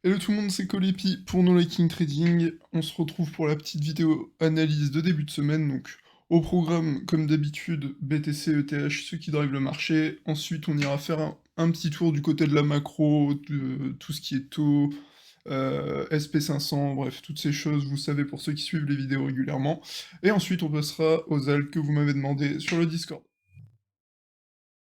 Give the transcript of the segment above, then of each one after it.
Hello tout le monde, c'est Colepi pour No Liking Trading. On se retrouve pour la petite vidéo analyse de début de semaine. Donc, au programme, comme d'habitude, BTC, ETH, ceux qui drivent le marché. Ensuite, on ira faire un petit tour du côté de la macro, de tout ce qui est taux, SP500, bref, toutes ces choses, vous savez, pour ceux qui suivent les vidéos régulièrement. Et ensuite, on passera aux alts que vous m'avez demandé sur le Discord.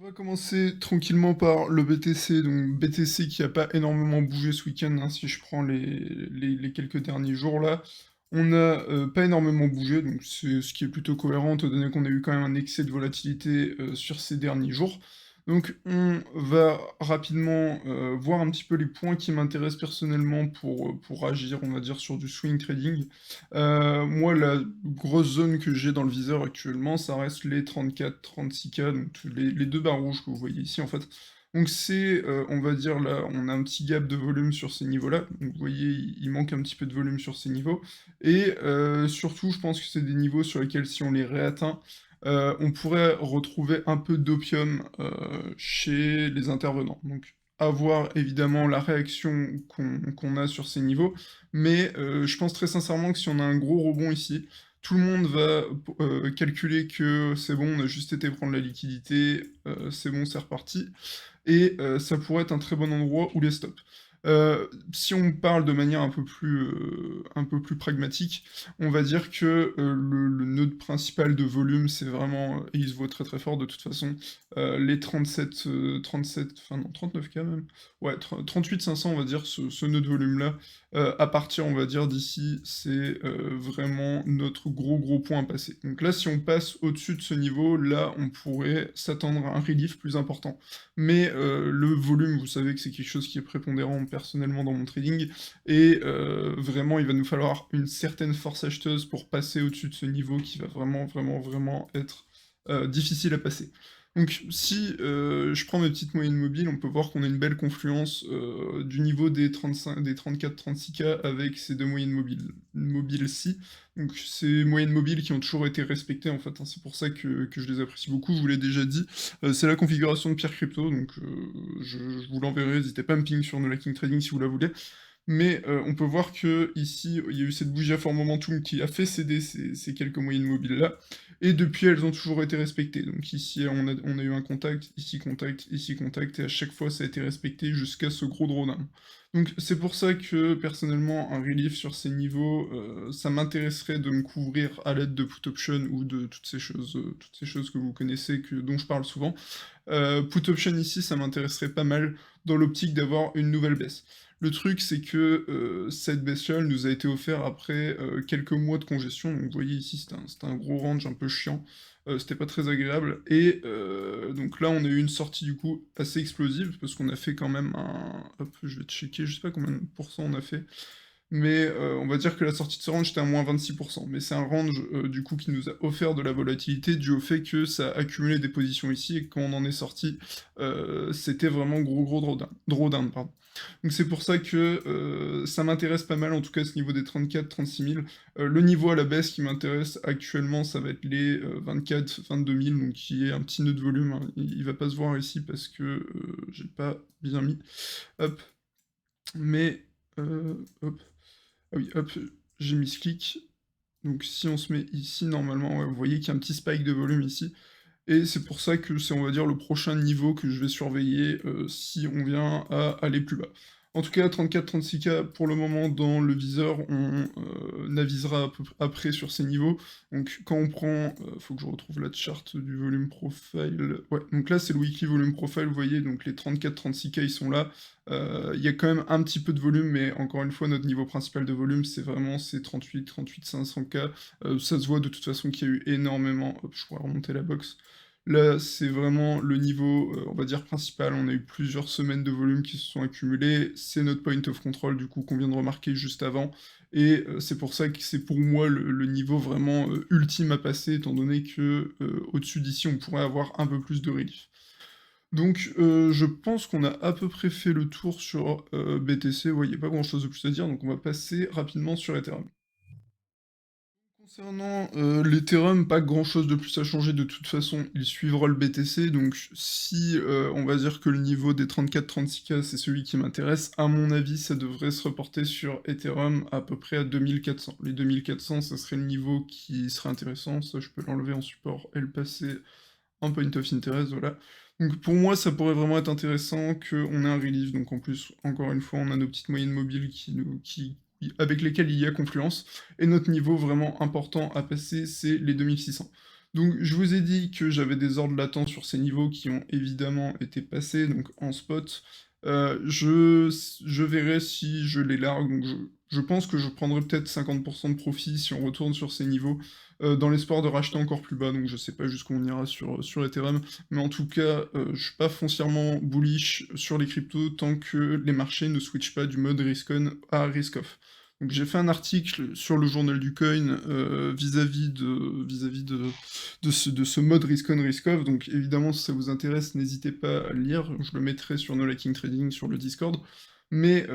On va commencer tranquillement par le BTC, donc BTC qui n'a pas énormément bougé ce week-end, hein, si je prends les quelques derniers jours là. On n'a pas énormément bougé, donc c'est ce qui est plutôt cohérent, étant donné qu'on a eu quand même un excès de volatilité sur ces derniers jours. Donc on va rapidement voir un petit peu les points qui m'intéressent personnellement pour agir, on va dire, sur du swing trading. Moi, la grosse zone que j'ai dans le viseur actuellement, ça reste les 34-36K, donc les deux barres rouges que vous voyez ici en fait. Donc c'est, on va dire là, on a un petit gap de volume sur ces niveaux-là. Donc vous voyez, il manque un petit peu de volume sur ces niveaux. Et surtout, je pense que c'est des niveaux sur lesquels si on les réatteint, on pourrait retrouver un peu d'opium chez les intervenants. Donc à voir évidemment la réaction qu'on a sur ces niveaux. Mais je pense très sincèrement que si on a un gros rebond ici, tout le monde va calculer que c'est bon, on a juste été prendre la liquidité, c'est bon, c'est reparti. Et ça pourrait être un très bon endroit où les stops. Si on parle de manière un peu plus pragmatique, on va dire que le nœud principal de volume, c'est vraiment, et il se voit très très fort de toute façon, les 37, enfin non, 39K même, ouais, 38 500 on va dire, ce nœud de volume-là, à partir, on va dire, d'ici, c'est vraiment notre gros point à passer. Donc là, si on passe au-dessus de ce niveau, là, on pourrait s'attendre à un relief plus important. Mais le volume, vous savez que c'est quelque chose qui est prépondérant personnellement dans mon trading, et vraiment, il va nous falloir une certaine force acheteuse pour passer au-dessus de ce niveau qui va vraiment être difficile à passer. Donc si je prends mes petites moyennes mobiles, on peut voir qu'on a une belle confluence du niveau des 35, des 34-36K avec ces deux moyennes mobiles-ci. Donc ces moyennes mobiles qui ont toujours été respectées en fait, hein, c'est pour ça que je les apprécie beaucoup, je vous l'ai déjà dit. C'est la configuration de Pierre Crypto, donc je vous l'enverrai, n'hésitez pas à me ping sur No Liking Trading si vous la voulez. Mais on peut voir que ici, il y a eu cette bougie à fort momentum qui a fait céder ces quelques moyennes mobiles-là, et depuis, elles ont toujours été respectées. Donc ici, on a eu un contact, ici contact, et à chaque fois, ça a été respecté jusqu'à ce gros drawdown. Donc c'est pour ça que, personnellement, un relief sur ces niveaux, ça m'intéresserait de me couvrir à l'aide de put option ou de toutes ces choses que vous connaissez, dont je parle souvent. Put option ici, ça m'intéresserait pas mal dans l'optique d'avoir une nouvelle baisse. Le truc, c'est que cette bestiole nous a été offerte après quelques mois de congestion. Donc, vous voyez ici, c'était un gros range un peu chiant. C'était pas très agréable. Et donc là, on a eu une sortie du coup assez explosive parce qu'on a fait quand même un. Hop, je vais checker, je sais pas combien de pourcents on a fait. Mais on va dire que la sortie de ce range était à moins 26%. Mais c'est un range du coup qui nous a offert de la volatilité dû au fait que ça a accumulé des positions ici et que quand on en est sorti, c'était vraiment gros drawdown, pardon. Donc c'est pour ça que ça m'intéresse pas mal, en tout cas ce niveau des 34-36 000. Le niveau à la baisse qui m'intéresse actuellement, ça va être les 24-22 000, donc qui est un petit nœud de volume, hein. Il va pas se voir ici parce que j'ai pas bien mis. Hop, mais hop. Ah oui, hop, j'ai mis ce clic. Donc si on se met ici, normalement, ouais, vous voyez qu'il y a un petit spike de volume ici. Et c'est pour ça que c'est, on va dire, le prochain niveau que je vais surveiller si on vient à aller plus bas. En tout cas, 34-36K pour le moment dans le viseur, on avisera après sur ces niveaux. Donc quand on prend, faut que je retrouve la charte du volume profile. Ouais, donc là c'est le weekly volume profile, vous voyez, donc les 34-36K ils sont là. Il y a quand même un petit peu de volume, mais encore une fois, notre niveau principal de volume, c'est vraiment ces 38-500K. Ça se voit de toute façon qu'il y a eu énormément. Hop, je pourrais remonter la box. Là, c'est vraiment le niveau, on va dire, principal. On a eu plusieurs semaines de volume qui se sont accumulées. C'est notre point of control, du coup, qu'on vient de remarquer juste avant. Et c'est pour ça que c'est pour moi le niveau vraiment ultime à passer, étant donné que au-dessus d'ici, on pourrait avoir un peu plus de relief. Donc, je pense qu'on a à peu près fait le tour sur BTC. Ouais, il n'y a pas grand-chose de plus à dire, donc on va passer rapidement sur Ethereum. Concernant, l'Ethereum, pas grand-chose de plus à changer de toute façon, il suivra le BTC donc si, on va dire que le niveau des 34-36K c'est celui qui m'intéresse, à mon avis ça devrait se reporter sur Ethereum à peu près à 2400. Les 2400 ça serait le niveau qui serait intéressant, ça je peux l'enlever en support et le passer en point of interest, voilà. Donc pour moi ça pourrait vraiment être intéressant qu'on ait un relief, donc en plus, encore une fois, on a nos petites moyennes mobiles avec lesquelles il y a confluence, et notre niveau vraiment important à passer, c'est les 2600. Donc je vous ai dit que j'avais des ordres latents sur ces niveaux qui ont évidemment été passés, donc en spot. Je verrai si je les largue, donc je pense que je prendrai peut-être 50% de profit si on retourne sur ces niveaux, dans l'espoir de racheter encore plus bas, donc je sais pas jusqu'où on ira sur Ethereum, mais en tout cas, je suis pas foncièrement bullish sur les cryptos tant que les marchés ne switchent pas du mode risk-on à risk-off. Donc j'ai fait un article sur le journal du coin vis-à-vis de ce mode risk-on, risk-off, donc évidemment si ça vous intéresse, n'hésitez pas à le lire, je le mettrai sur No Liking Trading sur le Discord. Mais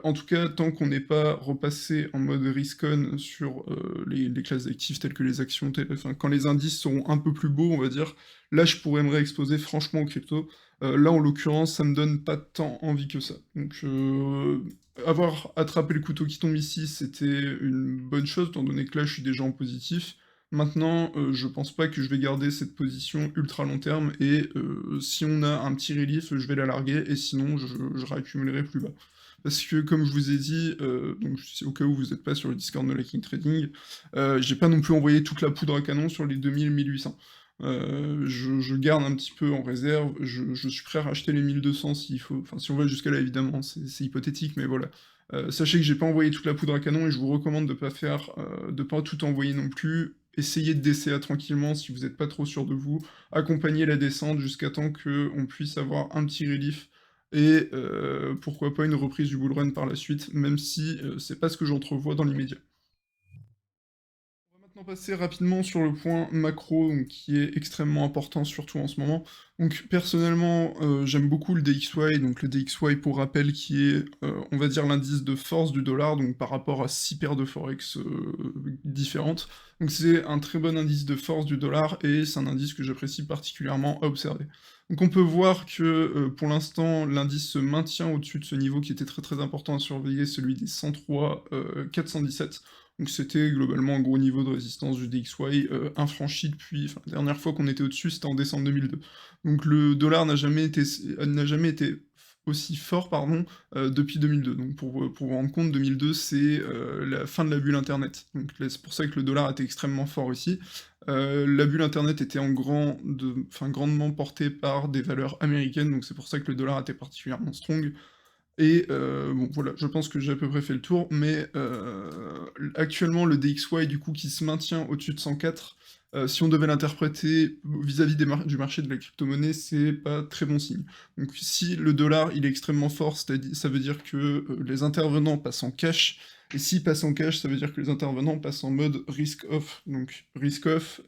en tout cas, tant qu'on n'est pas repassé en mode risk-on sur les classes d'actifs telles que les actions, enfin, quand les indices seront un peu plus beaux, on va dire, là je pourrais me réexposer franchement aux cryptos. Là en l'occurrence, ça me donne pas tant envie que ça. Donc avoir attrapé le couteau qui tombe ici, c'était une bonne chose, étant donné que là je suis déjà en positif. Maintenant, je pense pas que je vais garder cette position ultra long terme, et si on a un petit relief, je vais la larguer, et sinon je réaccumulerai plus bas. Parce que comme je vous ai dit, donc au cas où vous n'êtes pas sur le Discord de Liking Trading, j'ai pas non plus envoyé toute la poudre à canon sur les 2000-1800. Je garde un petit peu en réserve, je suis prêt à racheter les 1200 s'il faut, enfin si on va jusqu'à là évidemment, c'est hypothétique, mais voilà. Sachez que j'ai pas envoyé toute la poudre à canon, et je vous recommande de pas faire, de pas tout envoyer non plus. Essayez de DCA tranquillement si vous n'êtes pas trop sûr de vous, accompagnez la descente jusqu'à temps qu'on puisse avoir un petit relief, et pourquoi pas une reprise du bull run par la suite, même si c'est pas ce que j'entrevois dans l'immédiat. On va maintenant passer rapidement sur le point macro, donc, qui est extrêmement important, surtout en ce moment. Donc personnellement, j'aime beaucoup le DXY, donc le DXY pour rappel qui est, on va dire l'indice de force du dollar, donc par rapport à 6 paires de forex différentes. Donc c'est un très bon indice de force du dollar, et c'est un indice que j'apprécie particulièrement à observer. Donc on peut voir que pour l'instant l'indice se maintient au-dessus de ce niveau qui était très très important à surveiller, celui des 103 417. Donc c'était globalement un gros niveau de résistance du DXY, infranchi depuis, enfin, la dernière fois qu'on était au-dessus, c'était en décembre 2002. Donc le dollar n'a jamais été aussi fort, pardon, depuis 2002. Donc pour vous rendre compte, 2002, c'est la fin de la bulle Internet. Donc là, c'est pour ça que le dollar était extrêmement fort ici. La bulle Internet était grandement portée par des valeurs américaines, donc c'est pour ça que le dollar était particulièrement strong. Et bon voilà, je pense que j'ai à peu près fait le tour, mais actuellement le DXY du coup qui se maintient au-dessus de 104, si on devait l'interpréter vis-à-vis du marché de la crypto-monnaie, c'est pas très bon signe. Donc si le dollar il est extrêmement fort, ça veut dire que les intervenants passent en cash, et s'ils passent en cash, ça veut dire que les intervenants passent en mode risk-off. Donc risk-off,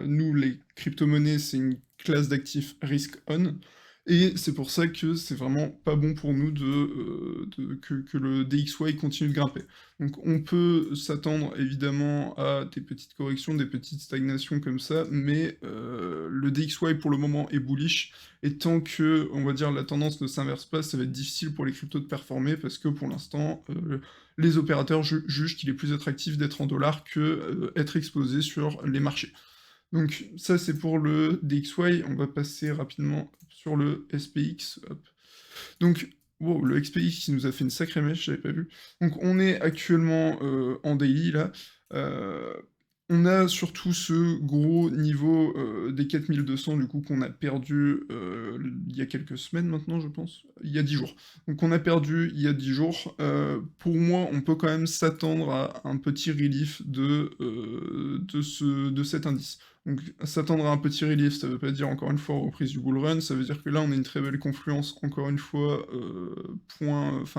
nous les crypto-monnaies c'est une classe d'actifs risk-on, et c'est pour ça que c'est vraiment pas bon pour nous que le DXY continue de grimper. Donc on peut s'attendre évidemment à des petites corrections, des petites stagnations comme ça, mais le DXY pour le moment est bullish, et tant que, on va dire, la tendance ne s'inverse pas, ça va être difficile pour les cryptos de performer, parce que pour l'instant, les opérateurs jugent qu'il est plus attractif d'être en dollars que être exposé sur les marchés. Donc ça c'est pour le DXY, on va passer rapidement sur le SPX. Hop. Donc, wow, le XPX qui nous a fait une sacrée mèche, j'avais pas vu. Donc on est actuellement en daily là. Euh, on a surtout ce gros niveau des 4200 du coup qu'on a perdu il y a quelques semaines maintenant je pense, il y a 10 jours. Donc on a perdu il y a 10 jours. Pour moi on peut quand même s'attendre à un petit relief de cet indice. Donc s'attendre à un petit relief, ça veut pas dire encore une fois reprise du bull run, ça veut dire que là on a une très belle confluence, encore une fois,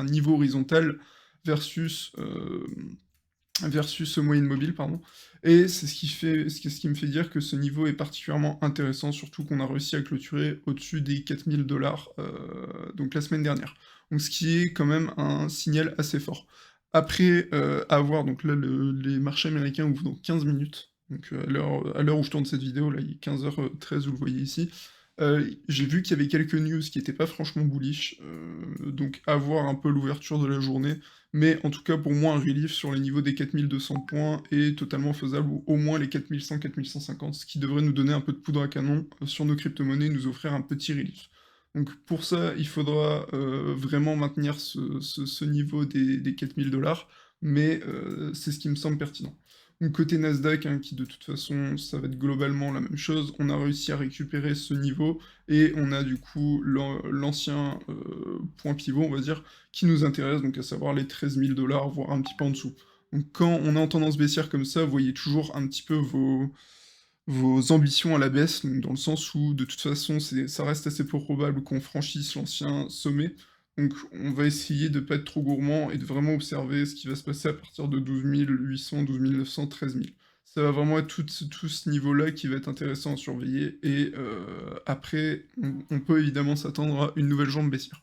niveau horizontal versus, versus moyenne mobile, pardon. Et c'est ce qui me fait dire que ce niveau est particulièrement intéressant, surtout qu'on a réussi à clôturer au-dessus des 4000 $, donc la semaine dernière. Donc ce qui est quand même un signal assez fort. Après, à voir, donc là, les marchés américains ouvrent dans 15 minutes, donc à l'heure où je tourne cette vidéo, là, il est 15h13, vous le voyez ici. J'ai vu qu'il y avait quelques news qui étaient pas franchement bullish, donc à voir un peu l'ouverture de la journée, mais en tout cas, pour moi, un relief sur les niveaux des 4 200 points est totalement faisable, ou au moins les 4 100, 4 150, ce qui devrait nous donner un peu de poudre à canon, sur nos crypto-monnaies, nous offrir un petit relief. Donc pour ça, il faudra, vraiment maintenir ce niveau des 4 000 $, mais c'est ce qui me semble pertinent. Donc côté Nasdaq, hein, qui de toute façon, ça va être globalement la même chose, on a réussi à récupérer ce niveau et on a du coup l'ancien, point pivot, on va dire, qui nous intéresse, donc à savoir les 13 000 $, voire un petit peu en dessous. Donc quand on est en tendance baissière comme ça, vous voyez toujours un petit peu vos ambitions à la baisse, donc dans le sens où de toute façon ça reste assez peu probable qu'on franchisse l'ancien sommet. Donc on va essayer de pas être trop gourmand et de vraiment observer ce qui va se passer à partir de 12 800, 12 900, 13 000. Ça va vraiment être tout ce niveau-là qui va être intéressant à surveiller et après on peut évidemment s'attendre à une nouvelle jambe baissière.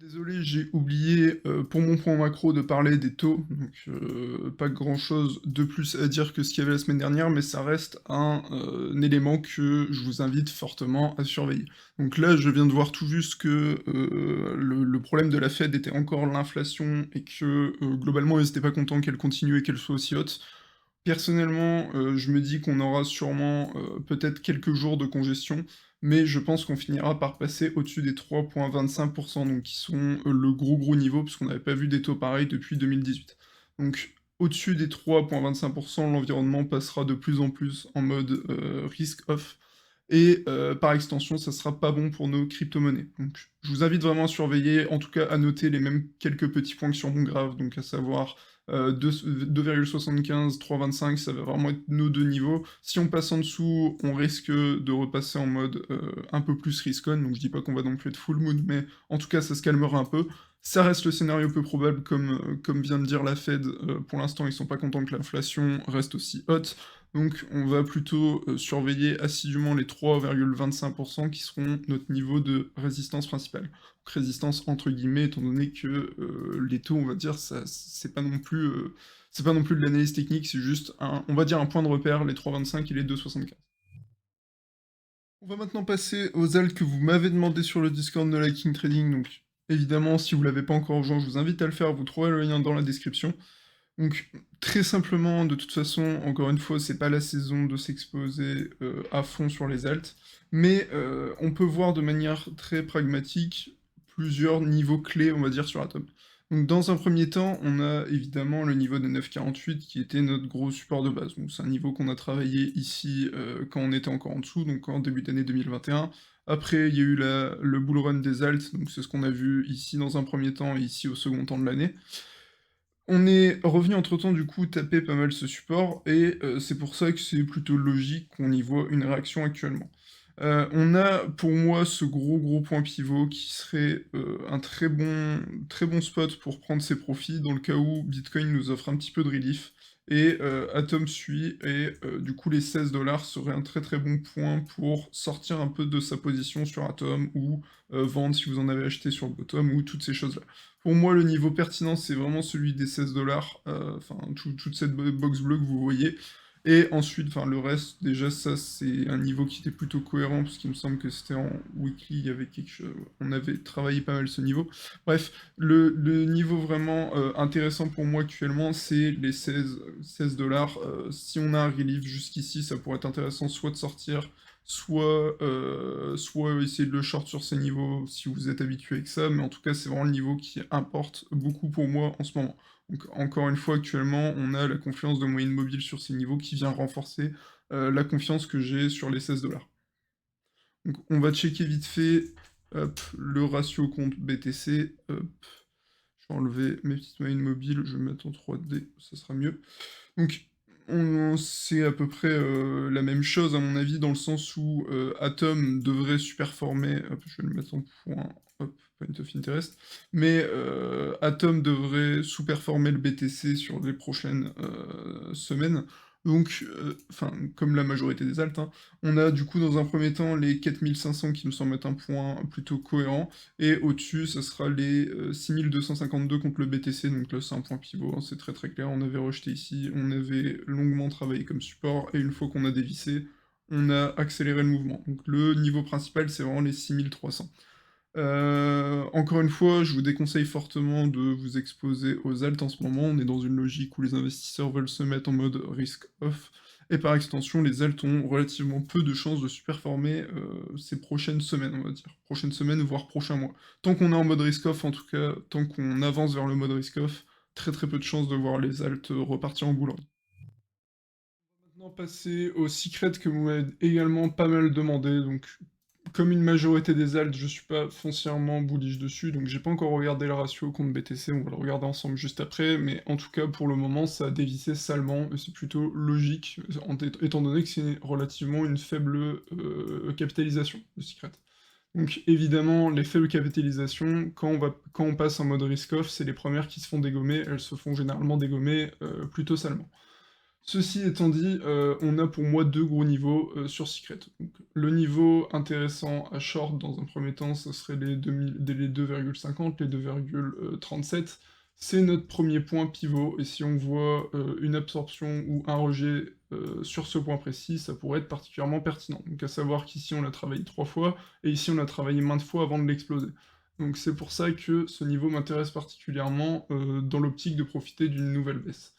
Désolé, j'ai oublié, pour mon point macro de parler des taux, donc pas grand-chose de plus à dire que ce qu'il y avait la semaine dernière, mais ça reste un élément que je vous invite fortement à surveiller. Donc là, je viens de voir tout juste que, le problème de la Fed était encore l'inflation et que, globalement, ils étaient pas contents qu'elle continue et qu'elle soit aussi haute. Personnellement, je me dis qu'on aura sûrement, peut-être quelques jours de congestion, mais je pense qu'on finira par passer au-dessus des 3,25 donc qui sont, le gros niveau, puisqu'on n'avait pas vu des taux pareils depuis 2018. Donc au-dessus des 3,25, l'environnement passera de plus en plus en mode, risk off et par extension, ça sera pas bon pour nos crypto-monnaies. Donc je vous invite vraiment à surveiller, en tout cas à noter les mêmes quelques petits points que sur mon graphe, donc à savoir 2,75, 3,25, ça va vraiment être nos deux niveaux. Si on passe en dessous, on risque de repasser en mode un peu plus risk-on, donc je dis pas qu'on va non plus être full moon, mais en tout cas ça se calmera un peu. Ça reste le scénario peu probable, comme vient de dire la Fed, pour l'instant ils sont pas contents que l'inflation reste aussi haute, donc on va plutôt surveiller assidûment les 3,25% qui seront notre niveau de résistance principale. Donc résistance entre guillemets, étant donné que les taux, on va dire, ça, c'est pas non plus de l'analyse technique, c'est juste on va dire un point de repère, les 3,25 et les 2,75. On va maintenant passer aux alts que vous m'avez demandé sur le Discord de la King Trading, donc évidemment, si vous l'avez pas encore rejoint, je vous invite à le faire, vous trouverez le lien dans la description. Donc, très simplement, de toute façon, encore une fois, c'est pas la saison de s'exposer à fond sur les alts, mais on peut voir de manière très pragmatique plusieurs niveaux clés, on va dire, sur Atom. Donc, dans un premier temps, on a évidemment le niveau de 9,48 qui était notre gros support de base. Donc, c'est un niveau qu'on a travaillé ici quand on était encore en dessous, donc en début d'année 2021. Après, il y a eu le bull run des alts, donc c'est ce qu'on a vu ici dans un premier temps et ici au second temps de l'année. On est revenu entre-temps du coup taper pas mal ce support et c'est pour ça que c'est plutôt logique qu'on y voit une réaction actuellement. On a pour moi ce gros point pivot qui serait, un très bon spot pour prendre ses profits dans le cas où Bitcoin nous offre un petit peu de relief et Atom suit et du coup les 16 seraient un très bon point pour sortir un peu de sa position sur Atom ou vendre si vous en avez acheté sur le bottom ou toutes ces choses-là. Pour moi, le niveau pertinent, c'est vraiment celui des 16 enfin, toute cette box bleue que vous voyez. Et ensuite, enfin, le reste, déjà, ça, c'est un niveau qui était plutôt cohérent, parce qu'il me semble que c'était en weekly, il y avait quelque chose, on avait travaillé pas mal ce niveau. Bref, le niveau vraiment intéressant pour moi actuellement, c'est les 16 $. Si on a un relief jusqu'ici, ça pourrait être intéressant soit de sortir, soit essayer de le short sur ces niveaux si vous êtes habitué avec ça, mais en tout cas c'est vraiment le niveau qui importe beaucoup pour moi en ce moment. Donc encore une fois actuellement on a la confiance de moyenne mobile sur ces niveaux qui vient renforcer la confiance que j'ai sur les 16 $. Donc on va checker vite fait hop, le ratio compte BTC, hop, je vais enlever mes petites moyennes mobiles, je vais mettre en 3D, ça sera mieux. Donc, c'est à peu près la même chose à mon avis, dans le sens où Atom devrait superformer, hop, je vais le mettre en point, hop, point of interest, mais Atom devrait sous-performer le BTC sur les prochaines semaines. Donc, enfin, comme la majorité des alts, hein, on a du coup dans un premier temps les 4 500 qui me semblent être un point plutôt cohérent, et au-dessus, ça sera les 6 252 contre le BTC, donc là c'est un point pivot, hein, c'est très très clair, on avait rejeté ici, on avait longuement travaillé comme support, et une fois qu'on a dévissé, on a accéléré le mouvement. Donc le niveau principal, c'est vraiment les 6 300. Encore une fois, je vous déconseille fortement de vous exposer aux alts en ce moment. On est dans une logique où les investisseurs veulent se mettre en mode risk off, et par extension, les alts ont relativement peu de chances de surperformer ces prochaines semaines, on va dire. Prochaines semaines, voire prochains mois. Tant qu'on est en mode risk off, en tout cas, tant qu'on avance vers le mode risk off, très très peu de chances de voir les alts repartir en boule. Maintenant passer au secret que vous m'avez également pas mal demandé, donc comme une majorité des alts, je suis pas foncièrement bullish dessus, donc j'ai pas encore regardé le ratio contre BTC, on va le regarder ensemble juste après, mais en tout cas pour le moment ça a dévissé salement, et c'est plutôt logique, étant donné que c'est relativement une faible capitalisation, le secret. Donc évidemment, les faibles capitalisations, quand on passe en mode risk-off, c'est les premières qui se font dégommer, elles se font généralement dégommer plutôt salement. Ceci étant dit, on a pour moi 2 gros niveaux, sur Secret. Donc le niveau intéressant à short dans un premier temps, ce serait les 2,50, les 2,37. C'est notre premier point pivot, et si on voit, une absorption ou un rejet, sur ce point précis, ça pourrait être particulièrement pertinent. Donc à savoir qu'ici on l'a travaillé 3 fois, et ici on l'a travaillé maintes fois avant de l'exploser. Donc c'est pour ça que ce niveau m'intéresse particulièrement, dans l'optique de profiter d'une nouvelle baisse.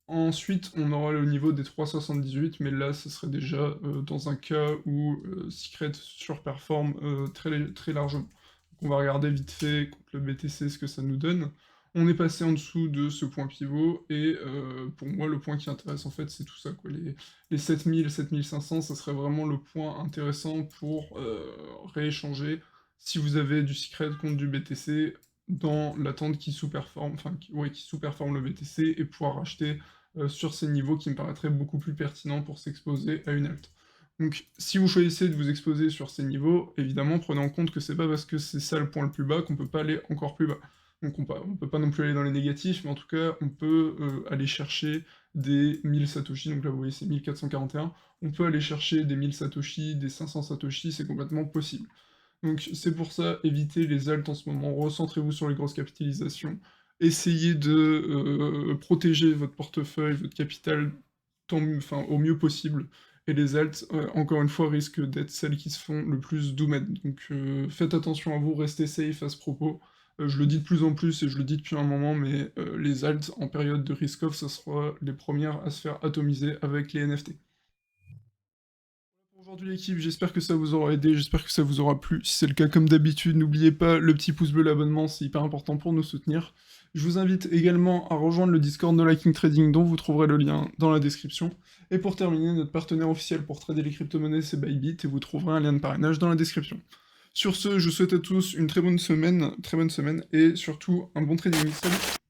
Ensuite, on aura le niveau des 3,78, mais là, ce serait déjà dans un cas où Secret surperforme très, très largement. Donc on va regarder vite fait contre le BTC ce que ça nous donne. On est passé en dessous de ce point pivot, et pour moi, le point qui intéresse en fait, c'est tout ça, quoi. Les 7000, 7500, ça serait vraiment le point intéressant pour rééchanger si vous avez du Secret contre du BTC dans l'attente qui sous-performe, enfin, ouais, qui sous-performe le BTC, et pouvoir racheter sur ces niveaux qui me paraîtraient beaucoup plus pertinents pour s'exposer à une alt. Donc si vous choisissez de vous exposer sur ces niveaux, évidemment prenez en compte que c'est pas parce que c'est ça le point le plus bas qu'on peut pas aller encore plus bas. Donc on peut pas non plus aller dans les négatifs, mais en tout cas on peut aller chercher des 1000 Satoshi, donc là vous voyez c'est 1441, on peut aller chercher des 1000 Satoshi, des 500 Satoshi, c'est complètement possible. Donc c'est pour ça, évitez les alts en ce moment, recentrez-vous sur les grosses capitalisations, essayez de protéger votre portefeuille, votre capital enfin, au mieux possible, et les alts, encore une fois, risquent d'être celles qui se font le plus doom. Donc faites attention à vous, restez safe à ce propos. Je le dis de plus en plus et je le dis depuis un moment, mais les alts en période de risk-off, ça sera les premières à se faire atomiser avec les NFT. Pour aujourd'hui l'équipe, j'espère que ça vous aura aidé, j'espère que ça vous aura plu. Si c'est le cas, comme d'habitude, n'oubliez pas le petit pouce bleu, l'abonnement, c'est hyper important pour nous soutenir. Je vous invite également à rejoindre le Discord No Liking Trading, dont vous trouverez le lien dans la description. Et pour terminer, notre partenaire officiel pour trader les crypto-monnaies, c'est Bybit, et vous trouverez un lien de parrainage dans la description. Sur ce, je vous souhaite à tous une très bonne semaine, et surtout un bon trading. Salut!